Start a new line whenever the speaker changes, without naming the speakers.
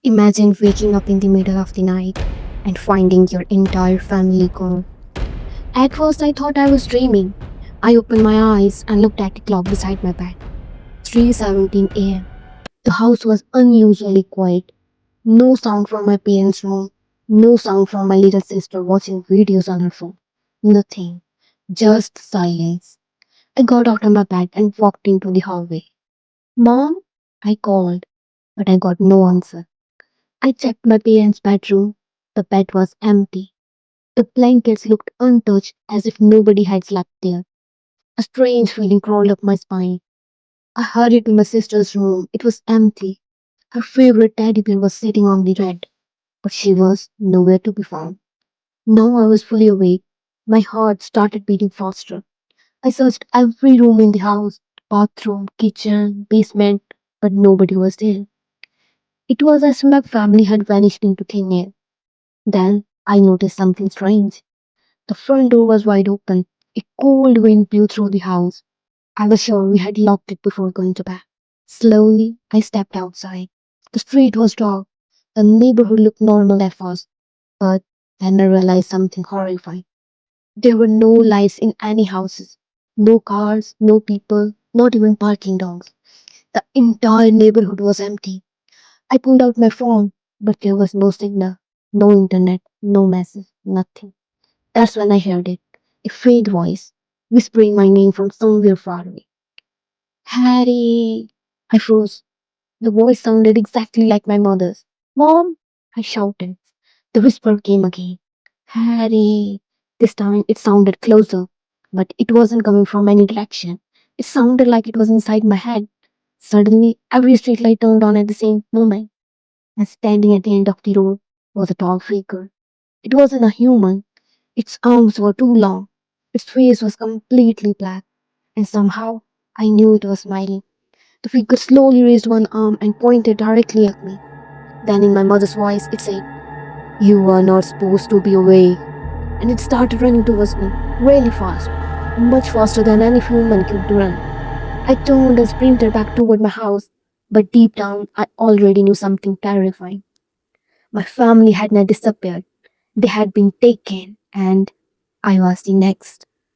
Imagine waking up in the middle of the night and finding your entire family gone. At first, I thought I was dreaming. I opened my eyes and looked at the clock beside my bed. 3:17 a.m. The house was unusually quiet. No sound from my parents' room. No sound from my little sister watching videos on her phone. Nothing. Just silence. I got out of my bed and walked into the hallway. Mom? I called, but I got no answer. I checked my parents' bedroom. The bed was empty. The blankets looked untouched as if nobody had slept there. A strange feeling crawled up my spine. I hurried to my sister's room. It was empty. Her favorite teddy bear was sitting on the bed, but she was nowhere to be found. Now I was fully awake. My heart started beating faster. I searched every room in the house, bathroom, kitchen, basement, but nobody was there. It was as if my family had vanished into thin air. Then I noticed something strange. The front door was wide open. A cold wind blew through the house. I was sure we had locked it before going to bed. Slowly, I stepped outside. The street was dark. The neighborhood looked normal at first, but then I realized something horrifying. There were no lights in any houses. No cars, no people, not even parking dogs. The entire neighborhood was empty. I pulled out my phone, but there was no signal, no internet, no message, nothing. That's when I heard it. A faint voice, whispering my name from somewhere far away. Harry! I froze. The voice sounded exactly like my mother's. Mom! I shouted. The whisper came again. Harry! This time it sounded closer, but it wasn't coming from any direction. It sounded like it was inside my head. Suddenly, every streetlight turned on at the same moment, and standing at the end of the road was a tall figure. It wasn't a human. Its arms were too long. Its face was completely black, and somehow I knew it was smiling. The figure slowly raised one arm and pointed directly at me. Then, in my mother's voice, it said, "You are not supposed to be awake." And it started running towards me, really fast, much faster than any human could run. I turned and sprinted back toward my house, but deep down, I already knew something terrifying. My family had not disappeared, they had been taken, and I was the next.